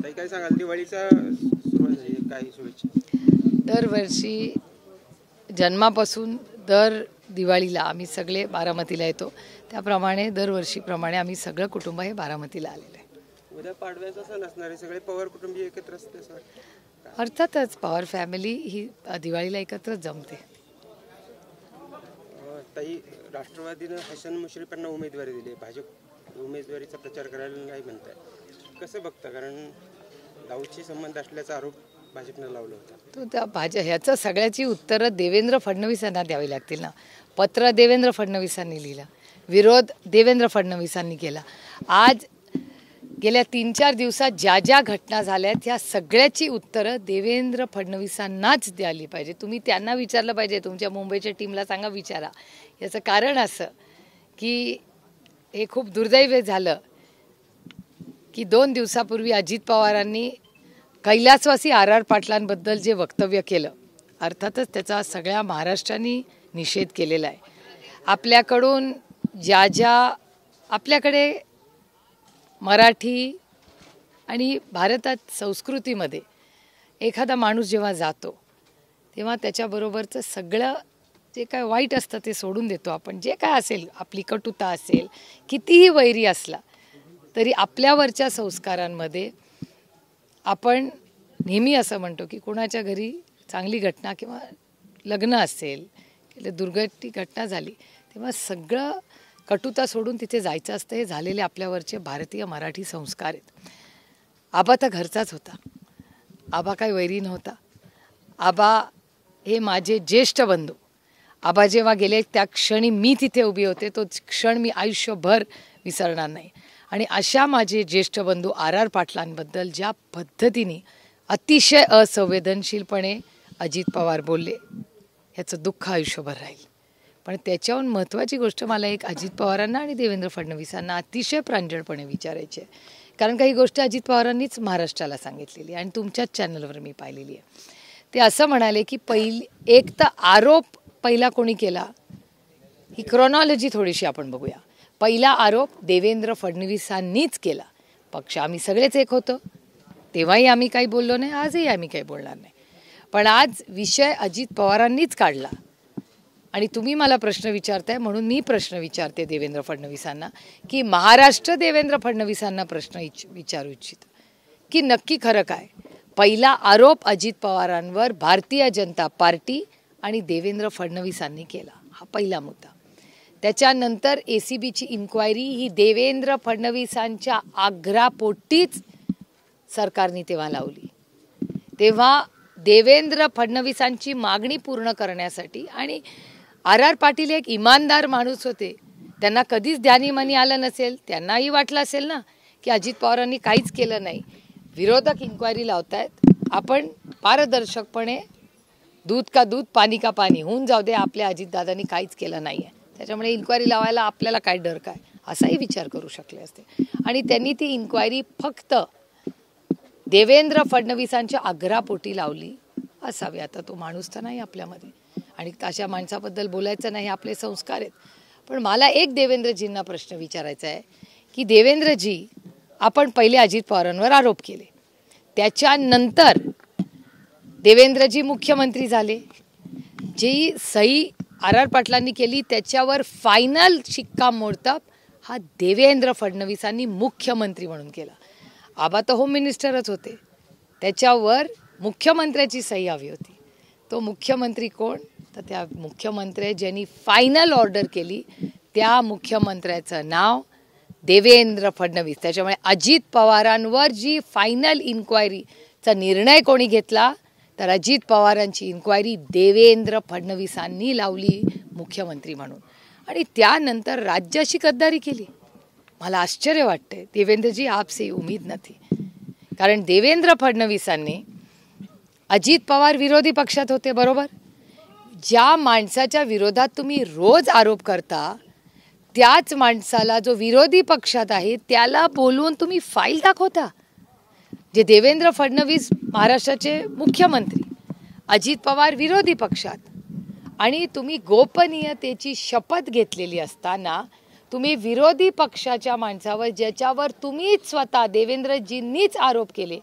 ताई काय सांगाल दिवाळीचा सुरुवात झाली काय शुभेच्छा? दरवर्षी जन्मापासून दर दिवाळीला आम्ही सगळे बारामतीला येतो. त्याप्रमाणे दरवर्षीप्रमाणे आम्ही सगळं कुटुंब हे बारामतीला आलेलं आहे. उद्या पाडव्याचा सण असणार आहे, सगळे पवार कुटुंबीय एकत्र असते असं वाटतं? अर्थातच पवार फॅमिली ही दिवाळीला एकत्र जमते. ताई राष्ट्रवादीनं हसन मुश्रीफांना उमेदवारी दिली आहे, भाजप उमेदवारीचा प्रचार करायला नाही म्हणताय, कसं बघता? कारण दाऊदशी संबंध असल्याचा आरोप भाजपनं लावला होता. तो त्या ह्याचं सगळ्याची उत्तरं देवेंद्र फडणवीसांना द्यावी लागतील ना. पत्र देवेंद्र फडणवीसांनी लिहिलं, विरोध देवेंद्र फडणवीसांनी केला. आज गेल्या 3-4 दिवसात ज्या ज्या घटना झाल्यात ह्या सगळ्याची उत्तरं देवेंद्र फडणवीसांनाच द्यायला पाहिजे. तुम्ही त्यांना विचारलं पाहिजे, तुमच्या मुंबईच्या टीमला सांगा विचारा. याचं कारण असं की हे खूप दुर्दैवी झालं की 2 दिवसापूर्वी अजित पवारांनी कैलासवासी RR पाटलांबद्दल जे वक्तव्य केलं, अर्थातच त्याचा सगळ्या महाराष्ट्राने निषेध केलेला आहे. आपल्याकडून आपल्याकडे मराठी आणि भारतात संस्कृतीमध्ये एखादा माणूस जेव्हा जातो तेव्हा त्याच्याबरोबरचं सगळं जे काय वाईट असतं ते सोडून देतो आपण. जे काय असेल, आपली कटुता असेल, कितीही वैरी असला तरी आपल्यावरच्या संस्कारांमध्ये आपण नेहमी असं म्हणतो की कोणाच्या घरी चांगली घटना किंवा लग्न असेल किंवा दुर्घटना घटना झाली तेव्हा सगळं कटुता सोडून तिथे जायचं असतं. हे झालेले आपल्यावरचे भारतीय मराठी संस्कार आहेत. आबा तर घरचाच होता, आबा काही वैरी नव्हता. आबा हे माझे ज्येष्ठ बंधू. आबा जेव्हा गेले त्या क्षणी मी तिथे उभी होते, तो क्षण मी आयुष्यभर विसरणार नाही. आणि अशा माझे ज्येष्ठ बंधू RR पाटलांबद्दल ज्या पद्धतीने अतिशय असंवेदनशीलपणे अजित पवार बोलले, ह्याचं दुःख आयुष्यभर राहील. पण त्याच्याहून महत्त्वाची गोष्ट मला एक अजित पवारांना आणि देवेंद्र फडणवीसांना अतिशय प्रांजळपणे विचारायची आहे. कारण काही गोष्टी अजित पवारांनीच महाराष्ट्राला सांगितलेली आहे आणि तुमच्याच चॅनलवर मी पाहिलेली आहे. ते असं म्हणाले की एक तर आरोप पहिला कोणी केला, ही क्रोनॉलॉजी थोडीशी आपण बघूया. पहिला आरोप देवेंद्र फडणवीसांनीच केला. पक्ष आम्ही सगळेच एक होतो, तेव्हाही आम्ही काही बोललो नाही, आजही आम्ही काही बोलणार नाही. पण आज विषय अजित पवारांनीच काढला आणि तुम्ही मला प्रश्न विचारताय म्हणून मी प्रश्न विचारते देवेंद्र फडणवीसांना की महाराष्ट्र देवेंद्र फडणवीसांना प्रश्न विचारू इच्छित की नक्की खरं काय. पहिला आरोप अजित पवारांवर भारतीय जनता पार्टी आणि देवेंद्र फडणवीसांनी केला, हा पहिला मुद्दा. त्याच्यानंतर ACBची इन्क्वायरी ही देवेंद्र फडणवीसांच्या आग्रहापोटीच सरकारने तेव्हा लावली. तेव्हा देवेंद्र फडणवीसांची मागणी पूर्ण करण्यासाठी आणि RR पाटील एक इमानदार माणूस होते, त्यांना कधीच ध्यानीमानी आलं नसेल, त्यांनाही वाटलं असेल ना की अजित पवारांनी काहीच केलं नाही. विरोधक इन्क्वायरी लावतायत, आपण पारदर्शकपणे दूध का दूध पाणी का पाणी होऊन जाऊ दे, आपल्या अजितदादांनी काहीच केलं नाही आहे, त्याच्यामुळे इन्क्वायरी लावायला आपल्याला काय डर काय, असाही विचार करू शकले असते. आणि त्यांनी ती इन्क्वायरी फक्त देवेंद्र फडणवीसांच्या आग्रहापोटी लावली असावी. आता तो माणूस तर नाही आपल्यामध्ये आणि अशा माणसाबद्दल बोलायचं नाही, आपले संस्कार आहेत. पण मला एक देवेंद्रजींना प्रश्न विचारायचा आहे की देवेंद्रजी, आपण पहिले अजित पवारांवर आरोप केले, त्याच्यानंतर देवेंद्रजी मुख्यमंत्री झाले, जी सही RR पाटलांनी केली त्याच्यावर फायनल शिक्कामोर्तब हा देवेंद्र फडणवीसांनी मुख्यमंत्री म्हणून केला. आबा तर होम मिनिस्टरच होते, त्याच्यावर मुख्यमंत्र्याची सही हवी होती. तो मुख्यमंत्री कोण? तर त्या मुख्यमंत्री ज्यांनी फायनल ऑर्डर केली त्या मुख्यमंत्र्याचं नाव देवेंद्र फडणवीस. त्याच्यामुळे अजित पवारांवर जी फायनल इन्क्वायरीचा निर्णय कोणी घेतला तर अजित पवारांची इन्क्वायरी देवेंद्र फडणवीसांनी लावली मुख्यमंत्री म्हणून. आणि त्यानंतर राज्याशी गद्दारी केली. मला आश्चर्य वाटते देवेंद्रजी, आपसे उम्मीद नथी. कारण देवेंद्र फडणवीसांनी, अजित पवार विरोधी पक्षात होते बरोबर, ज्या माणसाच्या विरोधात तुम्ही रोज आरोप करता त्याच माणसाला जो विरोधी पक्षात आहे त्याला बोलवून तुम्ही फाईल दाखवता. जे देवेंद्र फडणवीस महाराष्ट्राचे मुख्यमंत्री, अजित पवार विरोधी पक्षात, आणि तुम्ही गोपनीयतेची शपथ घेतलेली असताना तुम्ही विरोधी पक्षाच्या माणसावर ज्याच्यावर तुम्हीच स्वतः देवेंद्रजींनीच आरोप केले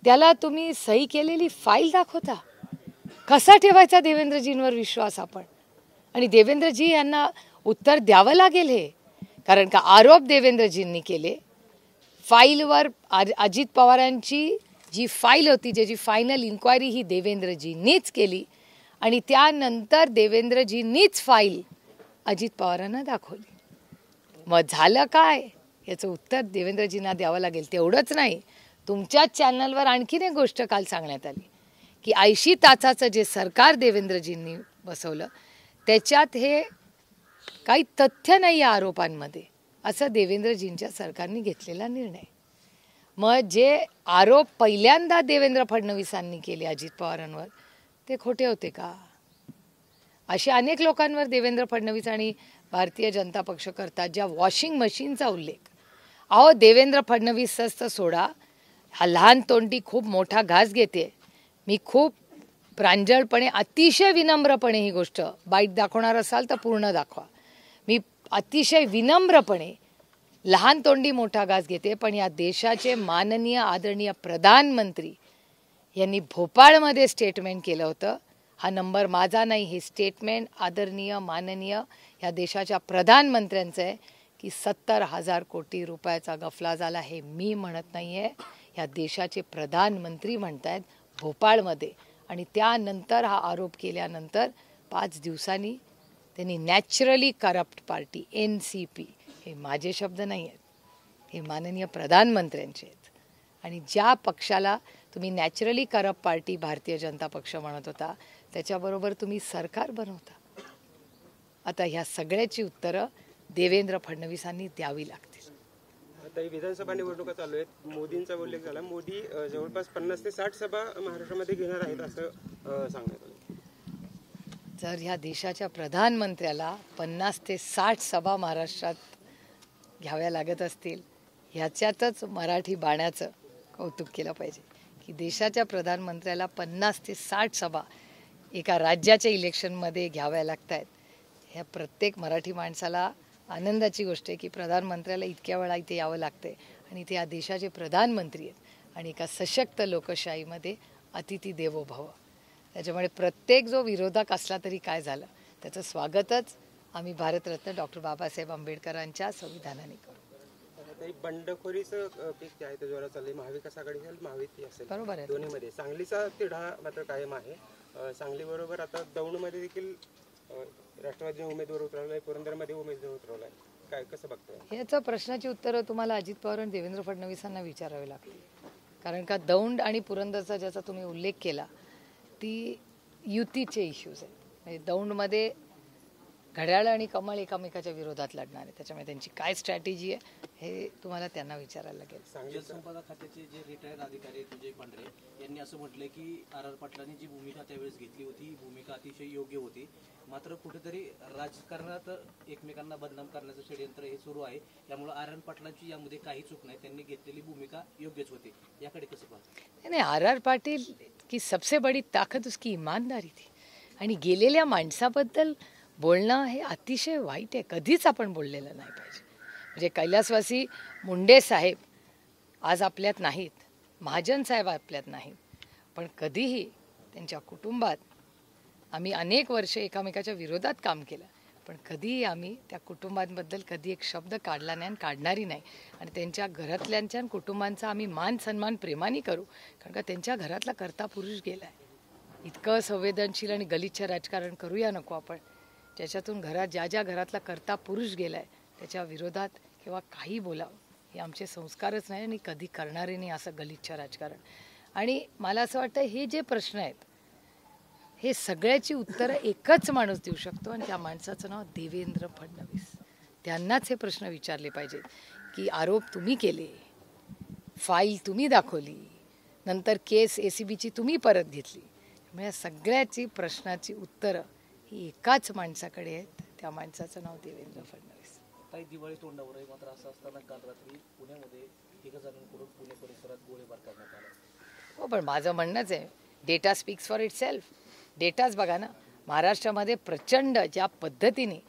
त्याला तुम्ही सही केलेली फाईल दाखवता. कसा ठेवायचा देवेंद्रजींवर विश्वास आपण? आणि देवेंद्रजी यांना उत्तर द्यावं लागेल हे, कारण का आरोप देवेंद्रजींनी केले. फाईलवर अजित पवारांची जी फाईल होती ज्याची फायनल इन्क्वायरी ही देवेंद्रजींनीच केली आणि त्यानंतर देवेंद्रजींनीच फाईल अजित पवारांना दाखवली. मग झालं काय याचं उत्तर देवेंद्रजींना द्यावं लागेल. तेवढंच नाही, तुमच्याच चॅनलवर आणखीन एक गोष्ट काल सांगण्यात आली की 80 तासाचं जे सरकार देवेंद्रजींनी बसवलं त्याच्यात हे काही तथ्य नाही या आरोपांमध्ये, असं देवेंद्रजींच्या सरकारने घेतलेला निर्णय. मग जे आरोप पहिल्यांदा देवेंद्र फडणवीसांनी केले अजित पवारांवर ते खोटे होते का? असे अनेक लोकांवर देवेंद्र फडणवीस आणि भारतीय जनता पक्ष करतात ज्या वॉशिंग मशीनचा उल्लेख. अहो देवेंद्र फडणवीसच तर सोडा, हा लहान तोंडी खूप मोठा घास घेते. मी खूप प्रांजळपणे अतिशय विनम्रपणे ही गोष्ट बाईट दाखवणार असाल तर पूर्ण दाखवा. मी अतिशय विनम्रपणे लहान तोंडी मोठा घास घेते, पण या देशाचे माननीय आदरणीय प्रधानमंत्री यांनी भोपाळमध्ये स्टेटमेंट केलं होतं. हा नंबर माझा नाही, हे स्टेटमेंट आदरणीय माननीय या देशाच्या प्रधानमंत्र्यांचं आहे की 70,000 कोटी रुपयाचा गफला झाला. हे मी म्हणत नाही आहे, या देशाचे प्रधानमंत्री म्हणत आहेत भोपाळमध्ये. आणि त्यानंतर हा आरोप केल्यानंतर 5 दिवसांनी त्यांनी नॅचरली करप्ट पार्टी NCP, हे माझे शब्द नाही आहेत, हे माननीय प्रधानमंत्र्यांचे आहेत. आणि ज्या पक्षाला तुम्ही naturally corrupt party Bharatiya Janata पक्ष म्हणत होता त्याच्याबरोबर तुम्ही सरकार बनवता. आता ह्या सगळ्याची उत्तरं देवेंद्र फडणवीसांनी द्यावी लागतील. आता ही विधानसभा निवडणुका चालू आहेत. मोदींचा उल्लेख झाला. मोदी जवळपास 50 ते 60 सभा महाराष्ट्रामध्ये घेणार आहेत असं सांगण्यात आलं. जर ह्या देशाच्या प्रधानमंत्र्याला 50 ते 60 सभा महाराष्ट्रात घ्याव्या लागत असतील, ह्याच्यातच मराठी बाण्याचं कौतुक केलं पाहिजे की देशाच्या प्रधानमंत्र्याला 50 ते 60 सभा एका राज्याच्या इलेक्शनमध्ये घ्याव्या लागत आहेत. ह्या प्रत्येक मराठी माणसाला आनंदाची गोष्ट आहे की प्रधानमंत्र्याला इतक्या वेळा इथे यावं लागतंय आणि ते या देशाचे प्रधानमंत्री आहेत आणि एका सशक्त लोकशाहीमध्ये अतिथी देवो भव. त्याच्यामुळे प्रत्येक जो विरोधक असला तरी काय झालं त्याचं स्वागतच आम्ही भारतरत्न डॉक्टर बाबासाहेब आंबेडकरांच्या संविधानाने करू. बंडखोरीचं पीक जे आहे ते जोरात चाललंय. महाविकास आघाडी असेल महायुती असेल, बरोबर आहे. दोन्हीमध्ये सांगलीचा तिढा मात्र कायम आहे. सांगलीबरोबर आता दौंडमध्ये देखील राष्ट्रवादीने उमेदवार उतरवलाय, पुरंदरमध्ये उमेदवार उतरवलाय. काय कसं बघताय? याचं प्रश्नाची उत्तरं तुम्हाला अजित पवार आणि देवेंद्र फडणवीसांना विचारावी लागतील. कारण का दौंड आणि पुरंदरचा ज्याचा तुम्ही उल्लेख केला ती युतीचे इश्यूज आहेत. म्हणजे दौंडमध्ये घड्याळ आणि कमळ एकमेकाच्या विरोधात लढणार आहे. त्याच्यामुळे त्यांची काय स्ट्रॅटेजी आहे हे तुम्हाला त्यांना विचारायला लागेल. जलसंपदा खात्याचे जे रिटायर्ड अधिकारी विजय पांढरे यांनी असं म्हटलं की RR पाटलांनी जी भूमिका त्यावेळेस घेतली होती ही भूमिका अतिशय योग्य होती, मात्र कुठेतरी राजकारणात एकमेकांना बदनाम करण्याचं षडयंत्र हे सुरू आहे. त्यामुळे RR पाटलांची यामध्ये काही चूक नाही, त्यांनी घेतलेली भूमिका योग्यच होती. याकडे कसं पाहता? नहीं, RR पाटील की सबसे बड़ी ताकत उसकी ईमानदारी थी आणि गेलेल्या माणसाबद्दल बोलणं हे अतिशय वाईट आहे. कधीच आपण बोललेलं नाही पाहिजे. म्हणजे कैलासवासी मुंडे साहेब आज आपल्यात नाहीत, महाजन साहेब आपल्यात नाहीत, पण कधीही त्यांच्या कुटुंबात आम्ही अनेक वर्ष एकामेकाच्या विरोधात काम केलं, पण कधीही आम्ही त्या कुटुंबांबद्दल कधी एक शब्द काढला नाही आणि काढणारी नाही. आणि त्यांच्या घरातल्यांच्या आणि कुटुंबांचा आम्ही मान सन्मान प्रेमाने करू, कारण का त्यांच्या घरातला कर्ता पुरुष गेला आहे. इतकं संवेदनशील आणि गलिच्छ राजकारण करूया नको आपण, ज्याच्यातून ज्या ज्या घरातला कर्ता पुरुष गेला आहे त्याच्या विरोधात किंवा काही बोलावं हे आमचे संस्कारच नाही आणि कधी करणारे नाही असं गलिच्छ राजकारण. आणि मला असं वाटतं हे जे प्रश्न आहेत हे सगळ्याची उत्तरं एकच माणूस देऊ शकतो आणि त्या माणसाचं नाव देवेंद्र फडणवीस. त्यांनाच हे प्रश्न विचारले पाहिजेत की आरोप तुम्ही केले, फाईल तुम्ही दाखवली, नंतर केस ACBची तुम्ही परत घेतली. म्हणजे सगळ्याची प्रश्नाची उत्तरं ही एकाच माणसाकडे आहेत, त्या माणसाचं नाव देवेंद्र फडणवीस. काही दिवाळी तोंडावर आहे, मात्र असं असताना काल रात्री पुण्यामध्ये 1 जणांकडून पुणे परिसरात गोळीबार करण्यात आला. हो, पण माझं म्हणणंच आहे data speaks for itself. डेटाच बघा ना, महाराष्ट्रामध्ये प्रचंड ज्या पद्धतीने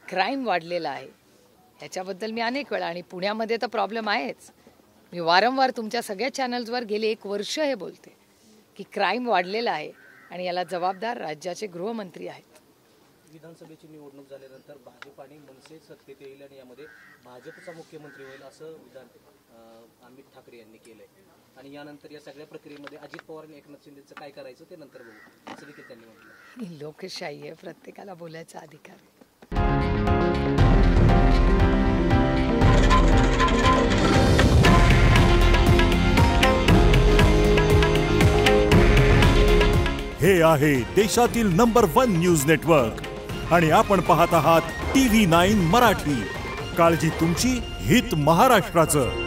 क्राईम वाढलेला आहे ह्याच्याबद्दल मी अनेक वेळा, आणि पुण्यामध्ये तर प्रॉब्लेम आहेच, मी वारंवार तुमच्या सगळ्या चॅनल्सवर गेले 1 वर्ष हे बोलते की क्राईम वाढलेला आहे आणि याला जबाबदार राज्याचे गृहमंत्री आहेत. विधानसभेची निवडणूक झाल्यानंतर भाजप आणि मनसे सत्तेत येईल आणि यामध्ये भाजपचा मुख्यमंत्री होईल असं विधान अमित ठाकरे यांनी केलंय. आणि यानंतर या सगळ्या प्रक्रियेमध्ये अजित पवार आणि एकनाथ शिंदेचं काय करायचं ते नंतर बघू असं देखील त्यांनी म्हटलं. ही लोकशाही आहे, प्रत्येकाला बोलायचा अधिकार आहे. हे आहे देशातील नंबर 1 न्यूज नेटवर्क आणि आपण पाहत आहात TV9 मराठी. काळजी तुमची, हित महाराष्ट्राचं.